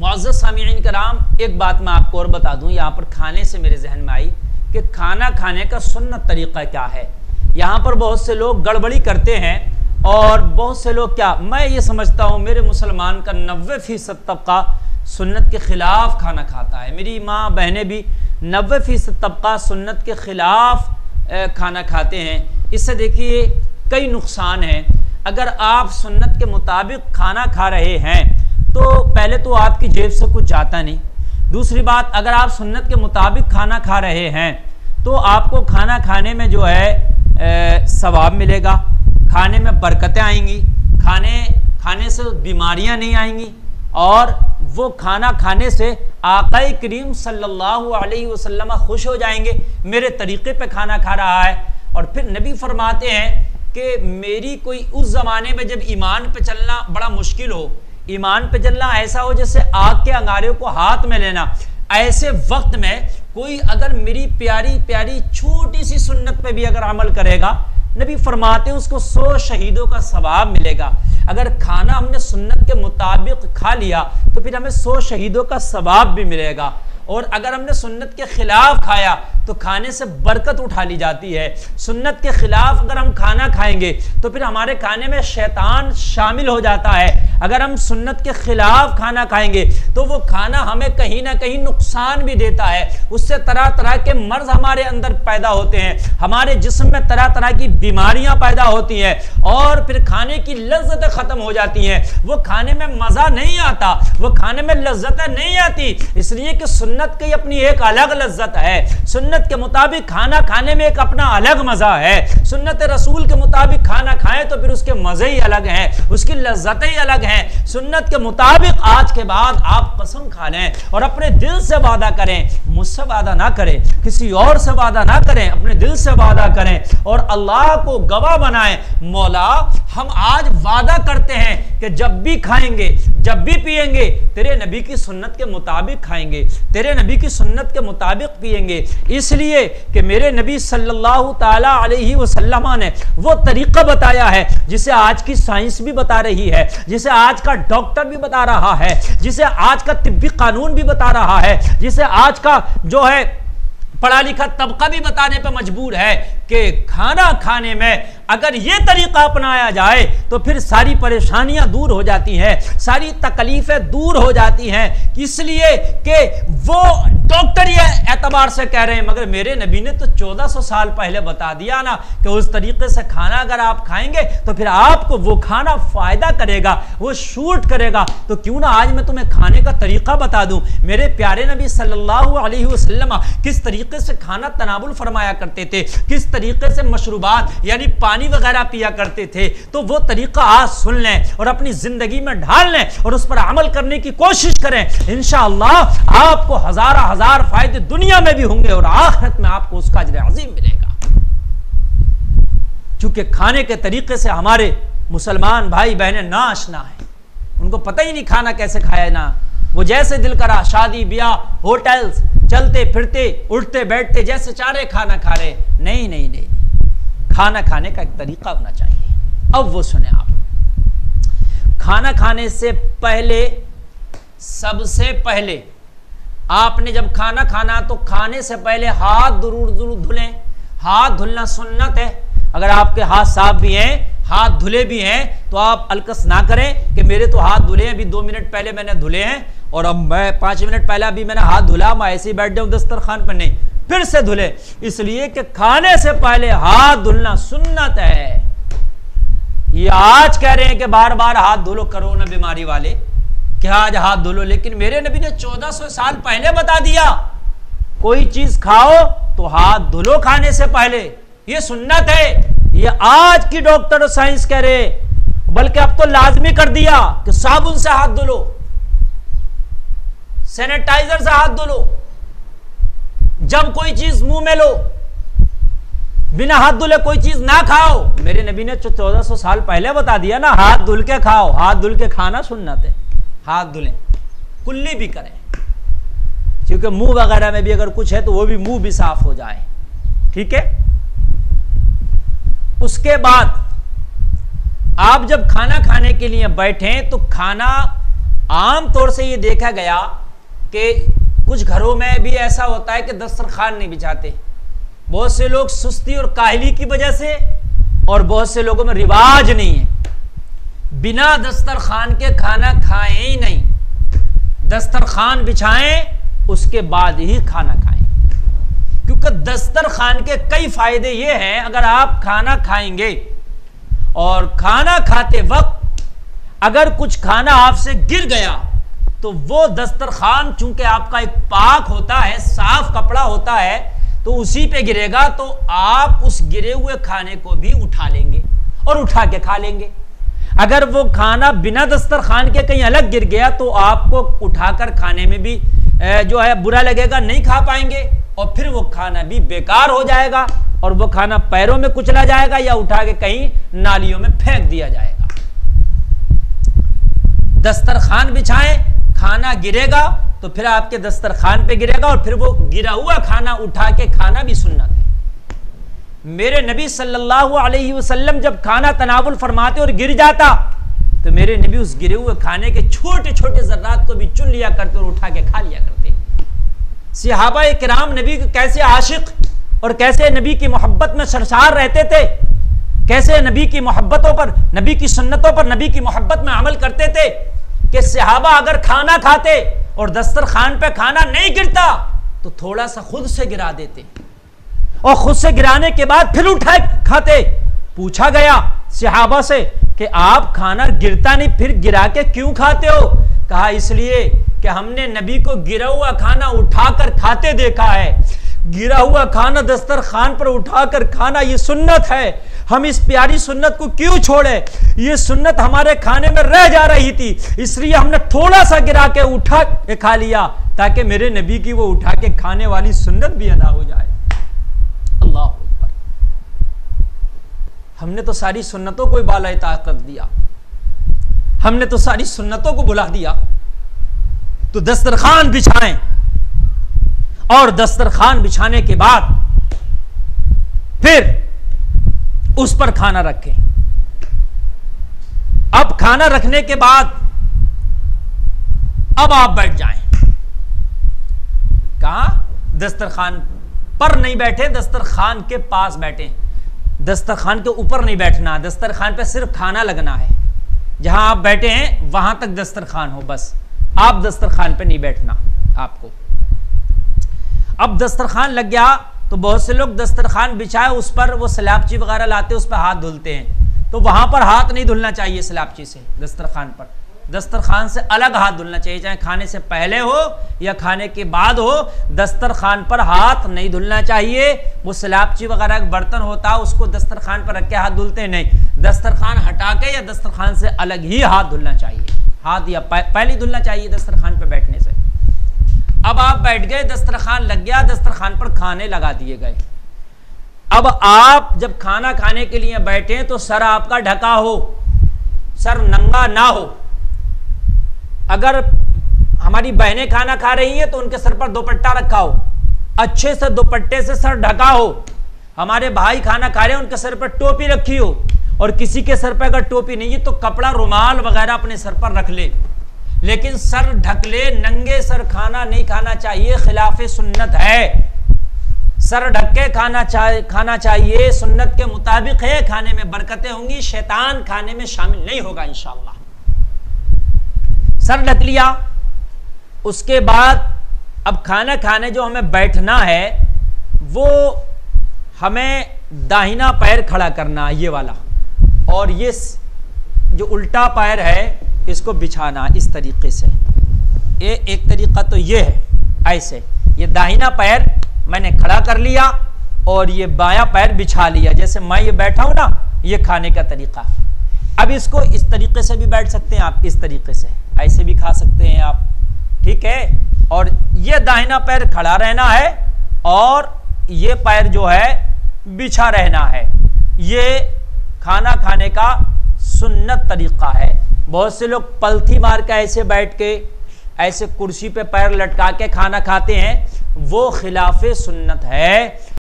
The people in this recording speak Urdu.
معزز سامعین کرام، ایک بات میں آپ کو اور بتا دوں، یہاں پر کھانے سے میرے ذہن میں آئی کہ کھانا کھانے کا سنت طریقہ کیا ہے۔ یہاں پر بہت سے لوگ گڑبڑی کرتے ہیں اور بہت سے لوگ میں یہ سمجھتا ہوں میرے مسلمان کا 90% طبقہ سنت کے خلاف کھانا کھاتا ہے، میری ماں بہنیں بھی 90% طبقہ سنت کے خلاف کھانا کھاتے ہیں۔ اس سے دیکھیے کئی نقصان ہیں۔ اگر آپ سنت کے مطابق کھانا کھا رہے ہیں تو پہلے تو آپ کی جیب سے کچھ جاتا نہیں، دوسری بات اگر آپ سنت کے مطابق کھانا کھا رہے ہیں تو آپ کو کھانا کھانے میں جو ہے ثواب ملے گا، کھانے میں برکتیں آئیں گی، کھانے سے بیماریاں نہیں آئیں گی، اور وہ کھانا کھانے سے آقا کریم صلی اللہ علیہ وسلم خوش ہو جائیں گے، میرے طریقے پہ کھانا کھا رہا ہے۔ اور پھر نبی فرماتے ہیں کہ میری کوئی اس زمانے میں جب ایمان پہ چلنا بڑا مشکل ہو، ایمان پہ چلنا ایسا ہو جیسے آگ کے انگاروں کو ہاتھ میں لینا، ایسے وقت میں کوئی اگر میری پیاری پیاری چھوٹی سی سنت پہ بھی اگر عمل کرے گا، نبی فرماتے ہیں اس کو 100 شہیدوں کا ثواب ملے گا۔ اگر کھانا ہم نے سنت کے مطابق کھا لیا تو پھر ہمیں 100 شہیدوں کا ثواب بھی ملے گا، اور اگر ہم نے سنت کے خلاف کھایا تو کھانے سے برکت اٹھا لی جاتی ہے۔ سنت کے خلاف اگر ہم کھانا کھائیں گے تو پھر ہمارے کھانے میں شیطان شامل ہو جاتا ہے۔ اگر ہم سنت کے خلاف کھانا کھائیں گے تو وہ کھانا ہمیں کہیں نہ کہیں نقصان بھی دیتا ہے، اس سے طرح طرح کے مرض ہمارے اندر پیدا ہوتے ہیں، ہمارے جسم میں طرح طرح کی بیماریاں پیدا ہوتی ہیں، اور پھر کھانے کی لذتیں ختم ہو جاتی ہیں، وہ کھانے میں مزہ نہیں آتا، وہ کھانے میں لذتیں نہیں آتی، اس لیے کہ سنت کی اپنی ایک الگ لذت ہے، سنت کے مطابق کھانا کھانے میں ایک اپنا الگ مزہ ہے، سنت رسول کے مطابق کھانا کھائیں تو پھر اس کے مزے ہی الگ ہیں، اس کی لذتیں ہی الگ ہیں۔ سنت کے مطابق آج کے بعد آپ قسم کھا لیں اور اپنے دل سے وعدہ کریں، مجھ سے وعدہ نہ کریں، کسی اور سے وعدہ نہ کریں، اپنے دل سے وعدہ کریں اور اللہ کو گواہ بنائیں، مولا ہم آج وعدہ کرتے ہیں کہ جب بھی کھائیں گے، جب بھی پیئیں گے، تیرے نبی کی سنت کے مطابق کھائیں گے، تیرے نبی کی سنت کے مطابق پیئیں گے، اس لیے کہ میرے نبی صلی اللہ تعالی علیہ وسلم نے وہ طریقہ بتایا ہے جسے آج کی سائنس بھی بتا رہی ہے، جسے آج کا ڈاکٹر بھی بتا رہا ہے، جسے آج کا طبی قانون بھی بتا رہا ہے، جسے آج کا جو ہے پڑھا لکھا طبقہ بھی بتانے پہ مجبور ہے کہ کھانا کھانے میں اگر یہ طریقہ اپنایا جائے تو پھر ساری پریشانیاں دور ہو جاتی ہیں، ساری تکلیفیں دور ہو جاتی ہیں، اس لیے کہ وہ ڈاکٹر یہ اعتبار سے کہہ رہے ہیں، مگر میرے نبی نے تو 1400 سال پہلے بتا دیا نا کہ اس طریقے سے کھانا اگر آپ کھائیں گے تو پھر آپ کو وہ کھانا فائدہ کرے گا، وہ شوٹ کرے گا، تو کیوں نہ آج میں تمہیں کھانے کا طریقہ بتا دوں۔ میرے پیارے نبی صلی اللہ علیہ وسلم کس طریقے سے کھانا تناول فرمایا کرتے تھے، کس طریقے سے مشروبات یعنی پانی وغیرہ پیا کرتے تھے، تو وہ طریقہ آج سن لیں اور اپنی زندگی میں ڈھال لیں اور اس پر عمل کرنے کی کوشش کریں، انشاءاللہ آپ کو ہزار فائدے دنیا میں بھی ہوں گے اور آخرت میں آپ کو اس کا اجر عظیم ملے گا۔ چونکہ کھانے کے طریقے سے ہمارے مسلمان بھائی بہنیں ناآشنا ہیں، ان کو پتہ ہی نہیں کھانا کیسے کھایا نا، وہ جیسے دل کرا شادی بیاہ ہوٹلز چلتے پھرتے اٹھتے بیٹھتے جیسے چارے کھانا کھا رہے، نہیں، کھانا کھانے کا ایک طریقہ ہونا چاہیے۔ اب وہ سنیں، آپ کھانا کھانے سے پہلے سب سے پہلے آپ نے جب کھانا کھانا تو کھانے سے پہلے ہاتھ ضرور دھلیں، ہاتھ دھلنا سنت ہے۔ اگر آپ کے ہاتھ صاف بھی ہیں، ہاتھ دھلے بھی ہیں تو آپ الکس نہ کریں کہ میرے تو ہاتھ دھلے ہیں، ابھی 2 منٹ پہلے میں نے دھلے ہیں اور اب میں 5 منٹ پہلے ابھی میں نے ہاتھ دھلا، میں ایسے ہی بیٹھ جاؤں دسترخوان پر، نہیں، پھر سے دھلے، اس لیے کہ کھانے سے پہلے ہاتھ دھلنا سنت ہے۔ یہ آج کہہ رہے ہیں کہ بار بار ہاتھ دھلو کرونا بیماری والے کہ آج ہاتھ دھلو، لیکن میرے نبی نے 1400 سال پہلے بتا دیا کوئی چیز کھاؤ تو ہاتھ دھلو کھانے سے پہلے، یہ سنت ہے۔ یہ آج کی ڈاکٹر سائنس کہہ رہے، بلکہ اب تو لازمی کر دیا کہ صابن سے ہاتھ دھلو، سینیٹائزر سے ہاتھ دھلو، جب کوئی چیز منہ میں لو بنا ہاتھ دھلے کوئی چیز نہ کھاؤ۔ میرے نبی نے 1400 سال پہلے بتا دیا نا، ہاتھ دھل کے کھاؤ، ہاتھ دھل کے کھانا سنت ہے، ہاتھ دھلیں، کلی بھی کریں، کیونکہ منہ وغیرہ میں بھی اگر کچھ ہے تو وہ بھی منہ بھی صاف ہو جائے، ٹھیک ہے۔ اس کے بعد آپ جب کھانا کھانے کے لیے بیٹھیں تو کھانا عام طور سے یہ دیکھا گیا کہ کچھ گھروں میں بھی ایسا ہوتا ہے کہ دسترخوان نہیں بچھاتے، بہت سے لوگ سستی اور کاہلی کی وجہ سے، اور بہت سے لوگوں میں رواج نہیں ہے، بنا دسترخوان کے کھانا کھائیں ہی نہیں، دسترخوان بچھائیں اس کے بعد ہی کھانا کھائیں، کیونکہ دسترخوان کے کئی فائدے یہ ہیں۔ اگر آپ کھانا کھائیں گے اور کھانا کھاتے وقت اگر کچھ کھانا آپ سے گر گیا تو وہ دسترخوان چونکہ آپ کا ایک پاک ہوتا ہے، صاف کپڑا ہوتا ہے، تو اسی پہ گرے گا تو آپ اس گرے ہوئے کھانے کو بھی اٹھا لیں گے اور اٹھا کے کھا لیں گے۔ اگر وہ کھانا بنا دسترخوان کے کہیں الگ گر گیا تو آپ کو اٹھا کر کھانے میں بھی جو ہے برا لگے گا، نہیں کھا پائیں گے، اور پھر وہ کھانا بھی بیکار ہو جائے گا، اور وہ کھانا پیروں میں کچلا جائے گا یا اٹھا کے کہیں نالیوں میں پھینک دیا جائے گا۔ دسترخوان بچھائیں، کھانا گرے گا تو پھر آپ کے دسترخوان پہ گرے گا، اور پھر وہ گرا ہوا کھانا اٹھا کے کھانا بھی سنت ہے۔ میرے نبی صلی اللہ علیہ وسلم جب کھانا تناول فرماتے اور گر جاتا تو میرے نبی اس گرے ہوئے کھانے کے چھوٹے چھوٹے ذرات کو بھی چن لیا کرتے اور اٹھا کے کھا لیا کرتے۔ صحابہ کرام نبی کے کیسے عاشق اور کیسے نبی کی محبت میں سرشار رہتے تھے، کیسے نبی کی محبتوں پر، نبی کی سنتوں پر، نبی کی محبت میں عمل کرتے تھے کہ صحابہ اگر کھانا کھاتے اور دسترخوان پہ کھانا نہیں گرتا تو تھوڑا سا خود سے گرا دیتے، اور خود سے گرانے کے بعد پھر اٹھا کھاتے۔ پوچھا گیا صحابہ سے کہ آپ کھانا گرتا نہیں پھر گرا کے کیوں کھاتے ہو؟ کہا اس لیے کہ ہم نے نبی کو گرا ہوا کھانا اٹھا کر کھاتے دیکھا ہے، گرا ہوا کھانا دسترخوان پر اٹھا کر کھانا یہ سنت ہے، ہم اس پیاری سنت کو کیوں چھوڑے؟ یہ سنت ہمارے کھانے میں رہ جا رہی تھی، اس لیے ہم نے تھوڑا سا گرا کے اٹھا کے کھا لیا تاکہ میرے نبی کی وہ اٹھا کے کھانے والی سنت بھی ادا ہو جائے۔ اللہ اکبر، ہم نے تو ساری سنتوں کو بالائے طاقت کر دیا، ہم نے تو ساری سنتوں کو بلا دیا۔ تو دسترخوان بچھائیں، اور دسترخوان بچھانے کے بعد پھر اس پر کھانا رکھیں۔ اب کھانا رکھنے کے بعد اب آپ بیٹھ جائیں۔ کہاں؟ دسترخوان پر نہیں بیٹھے، دسترخوان کے پاس بیٹھیں، دسترخوان کے اوپر نہیں بیٹھنا، دسترخوان پہ صرف کھانا لگنا ہے، جہاں آپ بیٹھے ہیں وہاں تک دسترخوان ہو، بس آپ دسترخوان پہ نہیں بیٹھنا آپ کو۔ اب دسترخوان لگ گیا تو بہت سے لوگ دسترخوان بچھائے اس پر وہ سلاپچی وغیرہ لاتے اس پہ ہاتھ دھلتے ہیں، تو وہاں پر ہاتھ نہیں دھلنا چاہیے سلاپچی سے، دسترخوان پر، دسترخوان سے الگ ہاتھ دھلنا چاہیے، چاہے کھانے سے پہلے ہو یا کھانے کے بعد ہو، دسترخوان پر ہاتھ نہیں دھلنا چاہیے۔ وہ سلاپچی وغیرہ ایک برتن ہوتا ہے اس کو دسترخوان پر رکھ کے ہاتھ دھلتے نہیں، دسترخوان ہٹا کے یا دسترخوان سے الگ ہی ہاتھ دھلنا چاہیے، ہاتھ یا پہلے دھلنا چاہیے دسترخوان پہ بیٹھنے سے۔ اب آپ بیٹھ گئے، دسترخوان لگ گیا، دسترخوان پر کھانے لگا دیے گئے۔ اب آپ جب کھانا کھانے کے لیے بیٹھیں تو سر آپ کا ڈھکا ہو، سر ننگا نہ ہو۔ اگر ہماری بہنیں کھانا کھا رہی ہیں تو ان کے سر پر دوپٹہ رکھا ہو، اچھے سے دوپٹے سے سر ڈھکا ہو۔ ہمارے بھائی کھانا کھا رہے ہیں ان کے سر پر ٹوپی رکھی ہو، اور کسی کے سر پہ اگر ٹوپی نہیں ہے تو کپڑا رومال وغیرہ اپنے سر پر رکھ لے، لیکن سر ڈھک لے، ننگے سر کھانا نہیں کھانا چاہیے، خلاف سنت ہے۔ سر ڈھک کے کھانا چاہیے، سنت کے مطابق ہے، کھانے میں برکتیں ہوں گی، شیطان کھانے میں شامل نہیں ہوگا انشاءاللہ۔ سر ڈھک لیا، اس کے بعد اب کھانا کھانے جو ہمیں بیٹھنا ہے وہ ہمیں داہنا پیر کھڑا کرنا، یہ والا، اور یہ جو الٹا پیر ہے اس کو بچھانا اس طریقے سے۔ ایک طریقہ تو یہ ہے، ایسے یہ داہنا پیر میں نے کھڑا کر لیا اور یہ بایاں پیر بچھا لیا، جیسے میں یہ بیٹھا ہوں نا، یہ کھانے کا طریقہ۔ اب اس کو اس طریقے سے بھی بیٹھ سکتے ہیں آپ، اس طریقے سے ایسے بھی کھا سکتے ہیں آپ، ٹھیک ہے۔ اور یہ داہنا پیر کھڑا رہنا ہے اور یہ پیر جو ہے بچھا رہنا ہے۔ یہ کھانا کھانے کا سنت طریقہ ہے۔ بہت سے لوگ پلتھی مار کے ایسے بیٹھ کے ایسے کرسی پہ پیر لٹکا کے کھانا کھاتے ہیں، وہ خلاف سنت ہے۔